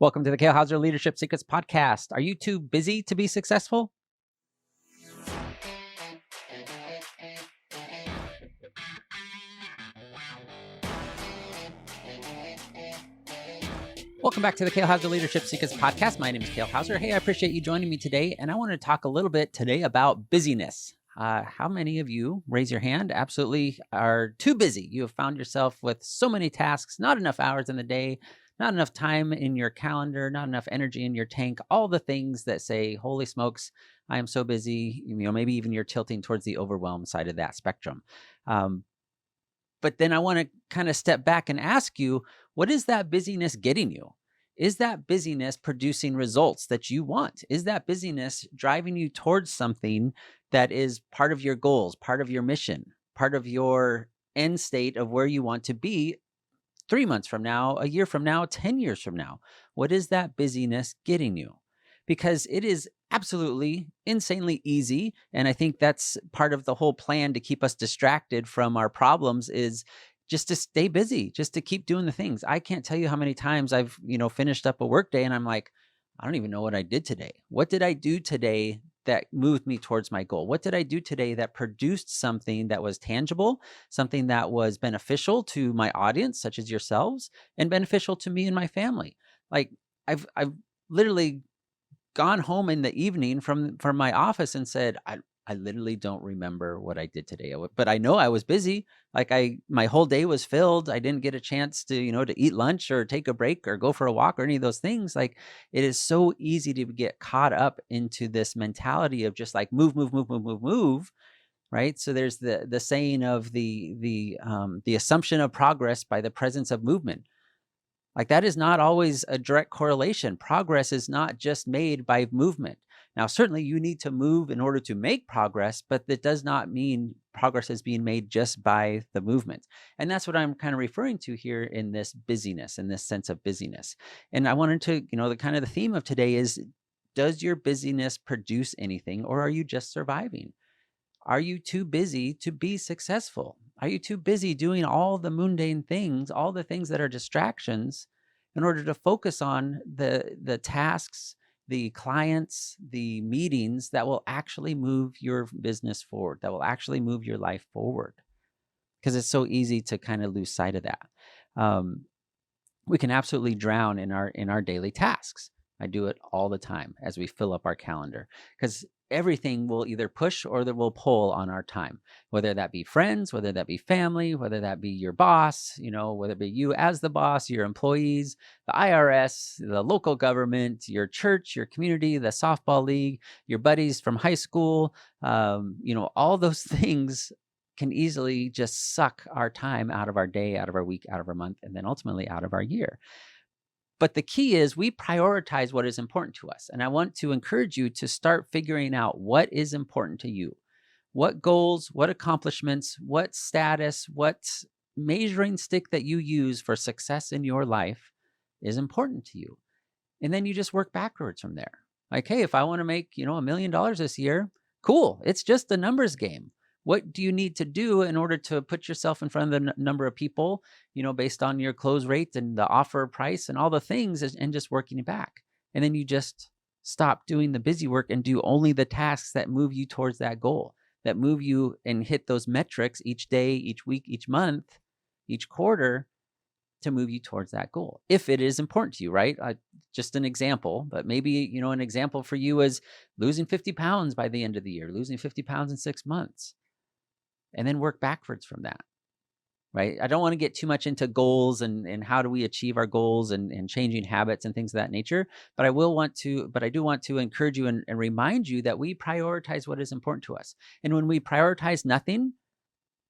Welcome to the Kale Houser Leadership Secrets podcast. Are you too busy to be successful? Welcome back to the Kale Houser Leadership Secrets podcast. My name is Kale Houser. Hey, I appreciate you joining me today. And I want to talk a little bit today about busyness. How many of you, raise your hand, absolutely are too busy? You have found yourself with so many tasks, not enough hours in the day, not enough time in your calendar, not enough energy in your tank, all the things that say, holy smokes, I am so busy. Maybe even you're tilting towards the overwhelm side of that spectrum. But then I want to kind of step back and ask you, what is that busyness getting you? Is that busyness producing results that you want? Is that busyness driving you towards something that is part of your goals, part of your mission, part of your end state of where you want to be 3 months from now, a year from now, 10 years from now? What is that busyness getting you? Because it is absolutely insanely easy. And I think that's part of the whole plan to keep us distracted from our problems is just to stay busy, just to keep doing the things. I can't tell you how many times I've, finished up a work day and I'm like, I don't even know what I did today. What did I do today that moved me towards my goal? What did I do today that produced something that was tangible, something that was beneficial to my audience, such as yourselves, and beneficial to me and my family? Like I've literally gone home in the evening from my office and said, I literally don't remember what I did today, but I know I was busy. Like my whole day was filled. I didn't get a chance to, to eat lunch or take a break or go for a walk or any of those things. Like it is so easy to get caught up into this mentality of just like move, move, move, move, move, move. Right. So there's the saying of the assumption of progress by the presence of movement. Like that is not always a direct correlation. Progress is not just made by movement. Now, certainly you need to move in order to make progress, but that does not mean progress is being made just by the movement. And that's what I'm kind of referring to here in this busyness, in this sense of busyness. And I wanted to, the theme of today is, does your busyness produce anything, or are you just surviving? Are you too busy to be successful? Are you too busy doing all the mundane things, all the things that are distractions, in order to focus on the tasks, the clients, the meetings that will actually move your business forward, that will actually move your life forward? Because it's so easy to kind of lose sight of that. We can absolutely drown in our daily tasks. I do it all the time as we fill up our calendar, because everything will either push or that will pull on our time, whether that be friends, whether that be family, whether that be your boss, whether it be you as the boss, your employees, the IRS, the local government, your church, your community, the softball league, your buddies from high school, all those things can easily just suck our time out of our day, out of our week, out of our month, and then ultimately out of our year. But the key is we prioritize what is important to us. And I want to encourage you to start figuring out what is important to you. What goals, what accomplishments, what status, what measuring stick that you use for success in your life is important to you. And then you just work backwards from there. Like, hey, if I want to make, $1 million this year, cool. It's just a numbers game. What do you need to do in order to put yourself in front of the number of people, based on your close rate and the offer price and all the things, and just working it back? And then you just stop doing the busy work and do only the tasks that move you towards that goal, that move you and hit those metrics each day, each week, each month, each quarter, to move you towards that goal. If it is important to you, right? Just an example, but maybe, an example for you is losing 50 pounds by the end of the year, losing 50 pounds in 6 months. And then work backwards from that, right? I don't want to get too much into goals and how do we achieve our goals and changing habits and things of that nature. But I do want to encourage you and remind you that we prioritize what is important to us. And when we prioritize nothing,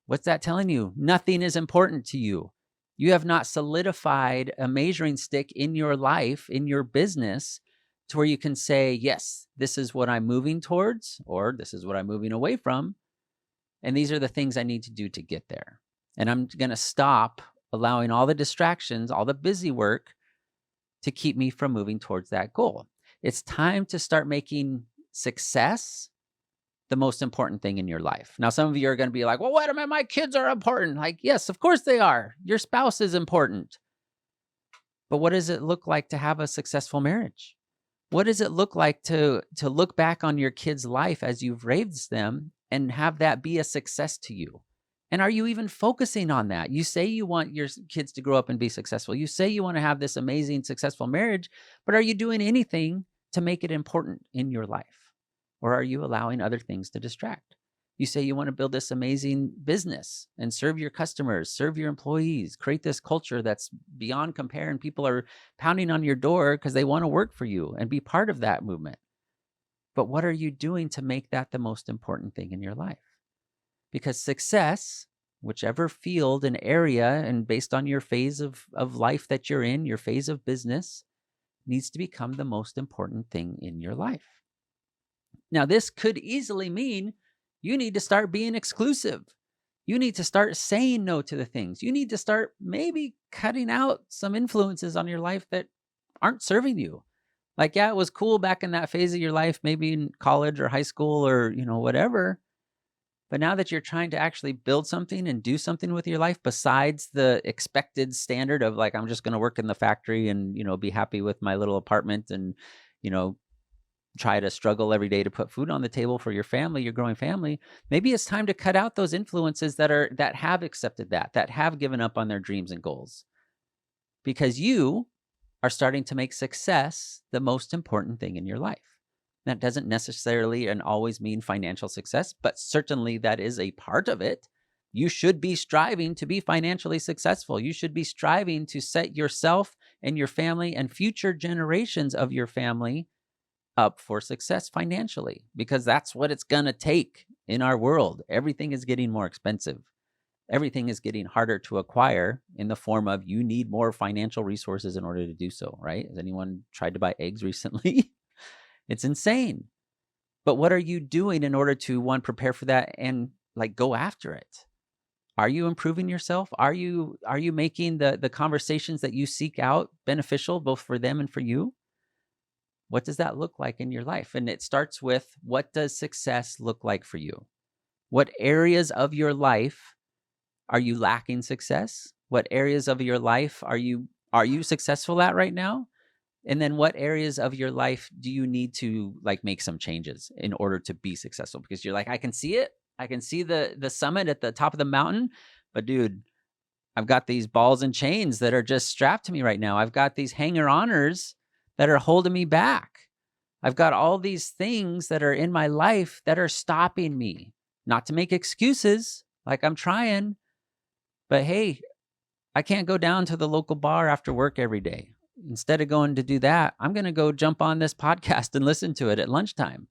what's that telling you? Nothing is important to you. You have not solidified a measuring stick in your life, in your business, to where you can say, yes, this is what I'm moving towards, or this is what I'm moving away from. And these are the things I need to do to get there. And I'm going to stop allowing all the distractions, all the busy work to keep me from moving towards that goal. It's time to start making success the most important thing in your life. Now, some of you are going to be like, well, wait a minute, my kids are important. Like, yes, of course they are. Your spouse is important. But what does it look like to have a successful marriage? What does it look like to look back on your kids' life as you've raised them and have that be a success to you? And are you even focusing on that? You say you want your kids to grow up and be successful. You say you want to have this amazing, successful marriage, but are you doing anything to make it important in your life? Or are you allowing other things to distract? You say you want to build this amazing business and serve your customers, serve your employees, create this culture that's beyond compare, and people are pounding on your door because they want to work for you and be part of that movement. But what are you doing to make that the most important thing in your life? Because success, whichever field and area, and based on your phase of life that you're in, your phase of business, needs to become the most important thing in your life. Now, this could easily mean you need to start being exclusive. You need to start saying no to the things. You need to start maybe cutting out some influences on your life that aren't serving you. Like, yeah, it was cool back in that phase of your life, maybe in college or high school or, whatever. But now that you're trying to actually build something and do something with your life besides the expected standard of like, I'm just going to work in the factory and, be happy with my little apartment and, try to struggle every day to put food on the table for your family, your growing family, maybe it's time to cut out those influences that have accepted that have given up on their dreams and goals. Because you are starting to make success the most important thing in your life. That doesn't necessarily and always mean financial success, but certainly that is a part of it. You should be striving to be financially successful. You should be striving to set yourself and your family and future generations of your family up for success financially, because that's what it's going to take in our world. Everything is getting more expensive. Everything is getting harder to acquire in the form of you need more financial resources in order to do so, right? Has anyone tried to buy eggs recently? It's insane. But what are you doing in order to, one, prepare for that and go after it? Are you improving yourself? Are you making the conversations that you seek out beneficial both for them and for you? What does that look like in your life? And it starts with, what does success look like for you? What areas of your life are you lacking success? What areas of your life are you successful at right now? And then what areas of your life do you need to make some changes in order to be successful? Because you're I can see it. I can see the summit at the top of the mountain, but dude, I've got these balls and chains that are just strapped to me right now. I've got these hanger-oners that are holding me back. I've got all these things that are in my life that are stopping me. Not to make excuses, I'm trying, but hey, I can't go down to the local bar after work every day. Instead of going to do that, I'm going to go jump on this podcast and listen to it at lunchtime,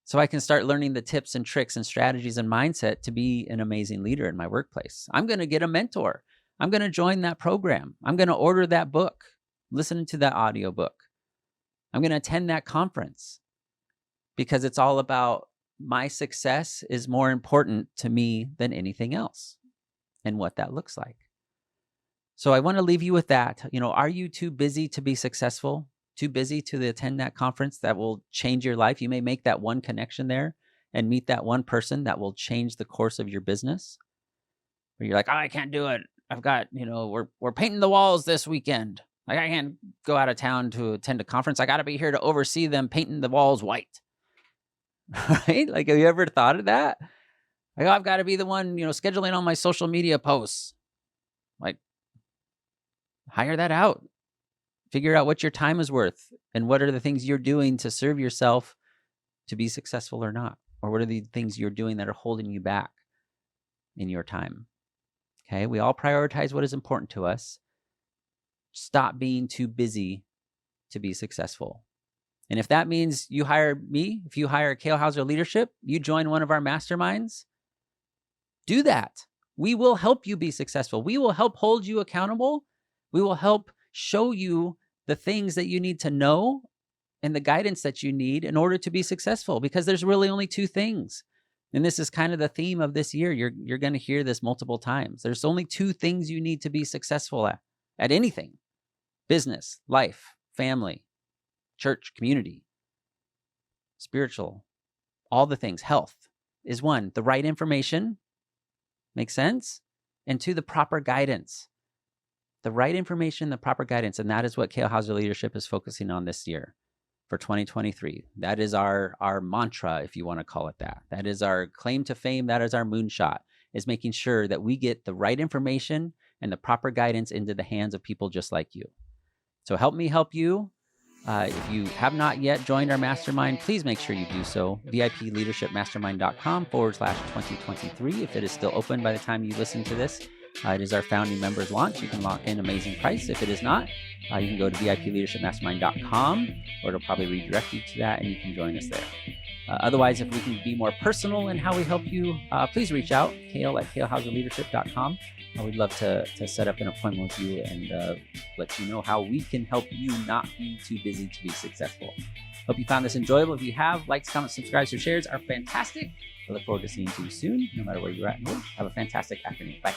so I can start learning the tips and tricks and strategies and mindset to be an amazing leader in my workplace. I'm going to get a mentor. I'm going to join that program. I'm going to order that book, listen to that audiobook. I'm going to attend that conference, because it's all about my success is more important to me than anything else, and what that looks like. So I want to leave you with that. Are you too busy to be successful? Too busy to attend that conference that will change your life? You may make that one connection there and meet that one person that will change the course of your business. Or you're like, oh, I can't do it. I've got, we're painting the walls this weekend. I can't go out of town to attend a conference. I got to be here to oversee them painting the walls white. Right? Have you ever thought of that? I've got to be the one, scheduling all my social media posts. Hire that out. Figure out what your time is worth and what are the things you're doing to serve yourself to be successful or not. Or what are the things you're doing that are holding you back in your time? Okay, we all prioritize what is important to us. Stop being too busy to be successful. And if that means you hire me, if you hire Kale Houser Leadership, you join one of our masterminds, do that. We will help you be successful. We will help hold you accountable. We will help show you the things that you need to know and the guidance that you need in order to be successful, because there's really only two things. And this is kind of the theme of this year. You're going to hear this multiple times. There's only two things you need to be successful at anything: business, life, family, church, community, spiritual, all the things. Health is one, the right information, makes sense? And two, the proper guidance. the right information, the proper guidance. And that is what Kale Houser Leadership is focusing on this year for 2023. That is our mantra, if you want to call it that. That is our claim to fame. That is our moonshot, is making sure that we get the right information and the proper guidance into the hands of people just like you. So help me help you. If you have not yet joined our mastermind, please make sure you do so. VIP Leadership Mastermind.com/2023. If it is still open by the time you listen to this, it is our founding members launch. You can lock in amazing price. If it is not, you can go to VIPLeadershipMastermind.com, or it'll probably redirect you to that and you can join us there. Otherwise, if we can be more personal in how we help you, please reach out, Kale@KaleHouserLeadership.com. We'd love to set up an appointment with you and let you know how we can help you not be too busy to be successful. Hope you found this enjoyable. If you have, likes, comments, subscribes, or shares are fantastic. I look forward to seeing you soon, no matter where you're at in the world. Have a fantastic afternoon. Bye.